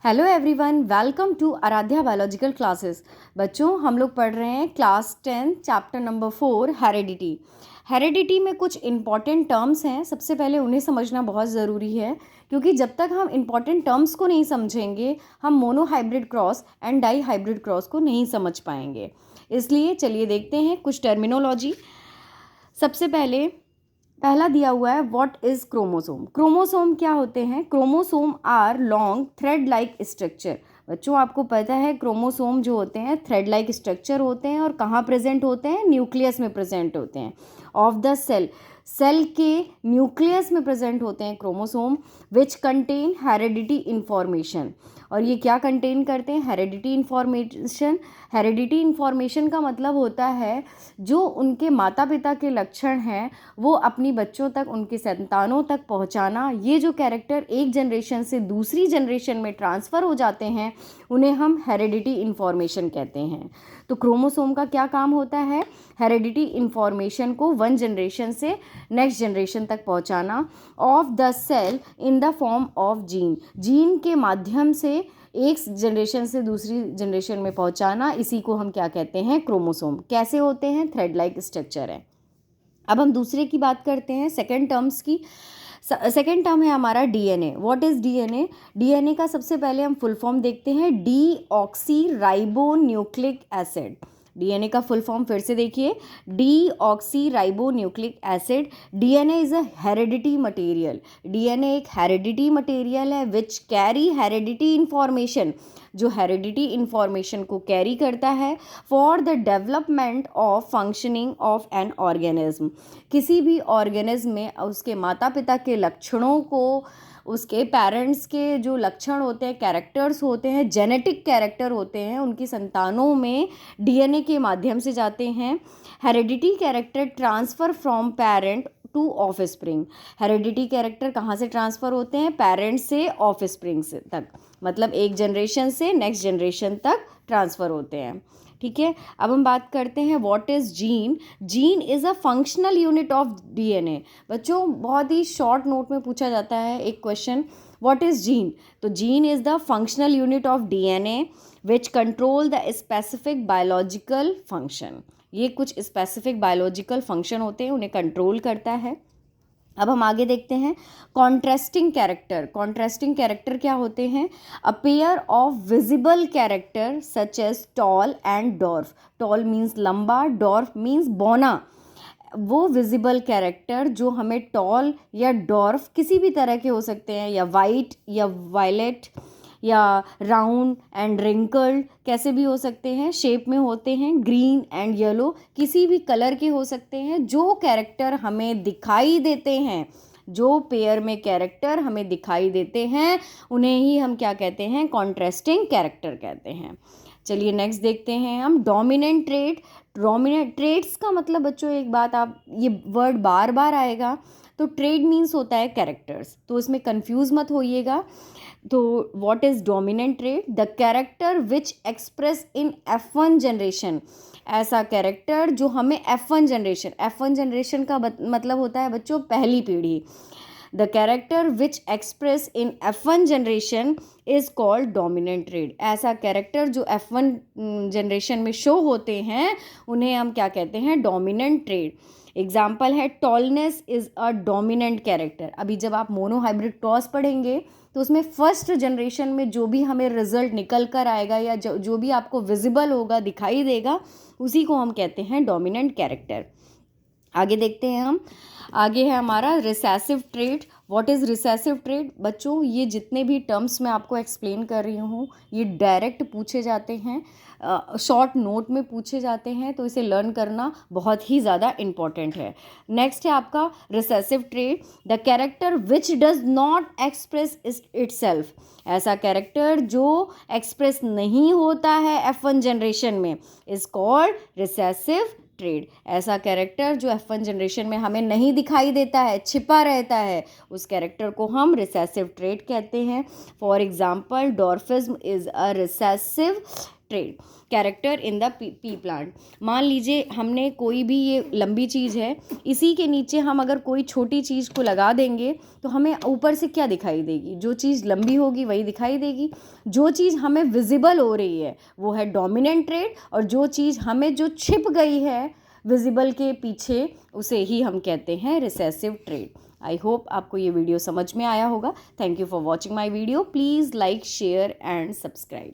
Hello everyone, welcome to Aaradhya biological classes. बच्चों, हम लोग पढ़ रहे हैं class 10 chapter number 4 heredity. Heredity में कुछ इंपॉर्टेंट टर्म्स हैं। सबसे पहले उन्हें समझना बहुत ज़रूरी है, क्योंकि जब तक हम इंपॉर्टेंट टर्म्स को नहीं समझेंगे हम monohybrid cross and dihybrid cross को नहीं समझ पाएंगे। इसलिए चलिए देखते हैं कुछ टर्मिनोलॉजी। सबसे पहला दिया हुआ है, व्हाट इज क्रोमोसोम। क्रोमोसोम क्या होते हैं? Chromosome are long thread like structure. बच्चों, आपको पता है क्रोमोसोम जो होते हैं थ्रेड लाइक स्ट्रक्चर होते हैं और कहाँ प्रेजेंट होते हैं? न्यूक्लियस में प्रेजेंट होते हैं ऑफ द सेल। सेल के न्यूक्लियस में प्रेजेंट होते हैं chromosome, which contain heredity information. और ये क्या कंटेन करते हैं? Heredity information. हेरेडिटी इंफॉर्मेशन का मतलब होता है जो उनके माता पिता के लक्षण हैं वो अपनी बच्चों तक, उनके संतानों तक पहुंचाना। ये जो कैरेक्टर एक जनरेशन से दूसरी जनरेशन में ट्रांसफ़र हो जाते हैं उन्हें हम हेरेडिटी इंफॉर्मेशन कहते हैं। तो क्रोमोसोम का क्या काम होता है? हेरेडिटी इंफॉर्मेशन को वन जनरेशन से नेक्स्ट जनरेशन तक पहुंचाना of the cell in the form of gene. Gene के माध्यम से एक जनरेशन से दूसरी जनरेशन में पहुंचाना, इसी को हम क्या कहते हैं? क्रोमोसोम। कैसे होते हैं? थ्रेड लाइक स्ट्रक्चर है। अब हम दूसरे की बात करते हैं, सेकेंड टर्म्स की। सेकेंड टर्म है हमारा DNA. What is DNA? DNA का सबसे पहले हम फुल फॉर्म देखते हैं, D oxy ribo nucleic acid. DNA का फुल फॉर्म फिर से देखिए, D oxy ribo nucleic acid. DNA is a heredity material. DNA एक हेरेडिटी मटेरियल है विच कैरी हेरेडिटी इंफॉर्मेशन, जो हेरेडिटी इंफॉर्मेशन को कैरी करता है for the development of functioning of an organism. किसी भी ऑर्गेनिज्म में उसके माता पिता के लक्षणों को, उसके पेरेंट्स के जो लक्षण होते हैं, कैरेक्टर्स होते हैं, जेनेटिक कैरेक्टर होते हैं, उनकी संतानों में डीएनए के माध्यम से जाते हैं। Heredity character transfer from parent to offspring. Heredity character कहाँ से ट्रांसफ़र होते हैं? पेरेंट्स से ऑफस्प्रिंग से तक, मतलब एक जनरेशन से नेक्स्ट जनरेशन तक ट्रांसफ़र होते हैं। ठीक है, अब हम बात करते हैं what is gene. Gene is a functional unit of DNA. बच्चों, बहुत ही शॉर्ट नोट में पूछा जाता है एक क्वेश्चन, व्हाट इज़ जीन। तो gene is the functional unit of DNA which control the specific biological function. ये कुछ स्पेसिफिक बायोलॉजिकल फंक्शन होते हैं, उन्हें कंट्रोल करता है। अब हम आगे देखते हैं कॉन्ट्रास्टिंग कैरेक्टर। कॉन्ट्रास्टिंग कैरेक्टर क्या होते हैं? A pair of visible character such as tall and dwarf. Tall means लंबा, डॉर्फ मीन्स बौना। वो विजिबल कैरेक्टर जो हमें टॉल या डॉर्फ किसी भी तरह के हो सकते हैं, या वाइट या वायलेट या राउंड एंड रिंकल्ड, कैसे भी हो सकते हैं, शेप में होते हैं, ग्रीन एंड येलो, किसी भी कलर के हो सकते हैं। जो कैरेक्टर हमें दिखाई देते हैं, जो पेयर में कैरेक्टर हमें दिखाई देते हैं, उन्हें ही हम क्या कहते हैं? कॉन्ट्रास्टिंग कैरेक्टर कहते हैं। चलिए नेक्स्ट देखते हैं हम डोमिनेंट ट्रेट। डोमिनेंट ट्रेट्स का मतलब बच्चों, एक बात, आप ये वर्ड बार बार आएगा, तो ट्रेड मीन्स होता है कैरेक्टर्स, तो इसमें कंफ्यूज मत होइएगा। तो what is dominant trait? The character which express in F1 generation. ऐसा कैरेक्टर जो हमें F1 जनरेशन का मतलब होता है बच्चों पहली पीढ़ी। The character which express in F1 generation is called dominant trait. ऐसा कैरेक्टर जो F1 जनरेशन में शो होते हैं उन्हें हम क्या कहते हैं? Dominant trait. एग्जाम्पल है, tallness is a dominant character. अभी जब आप मोनोहाइब्रिड क्रॉस पढ़ेंगे तो उसमें फर्स्ट जनरेशन में जो भी हमें रिजल्ट निकल कर आएगा या जो भी आपको विजिबल होगा, दिखाई देगा, उसी को हम कहते हैं डोमिनेंट कैरेक्टर। आगे देखते हैं हम, आगे है हमारा recessive trait. What is recessive trait? बच्चों, ये जितने भी टर्म्स मैं आपको एक्सप्लेन कर रही हूँ ये डायरेक्ट पूछे जाते हैं, शॉर्ट नोट में पूछे जाते हैं, तो इसे लर्न करना बहुत ही ज़्यादा इम्पॉर्टेंट है। नेक्स्ट है आपका recessive trait, the character which does not express itself. ऐसा कैरेक्टर जो एक्सप्रेस नहीं होता है F1 जनरेशन में इज कॉल्ड रिसेसिव ट्रेट। ऐसा कैरेक्टर जो F1 जनरेशन में हमें नहीं दिखाई देता है, छिपा रहता है, उस कैरेक्टर को हम रिसेसिव ट्रेट कहते हैं। For example, dwarfism is a recessive trait, character in the pea plant. मान लीजिए हमने कोई भी, ये लंबी चीज़ है, इसी के नीचे हम अगर कोई छोटी चीज़ को लगा देंगे तो हमें ऊपर से क्या दिखाई देगी? जो चीज़ लंबी होगी वही दिखाई देगी। जो चीज़ हमें विजिबल हो रही है वो है डोमिनेंट ट्रेड, और जो चीज़ हमें जो छिप गई है विजिबल के पीछे उसे ही हम कहते हैं रिसेसिव ट्रेड। आई होप आपको ये वीडियो समझ में आया होगा। Thank you for watching my video. Please like, share and subscribe.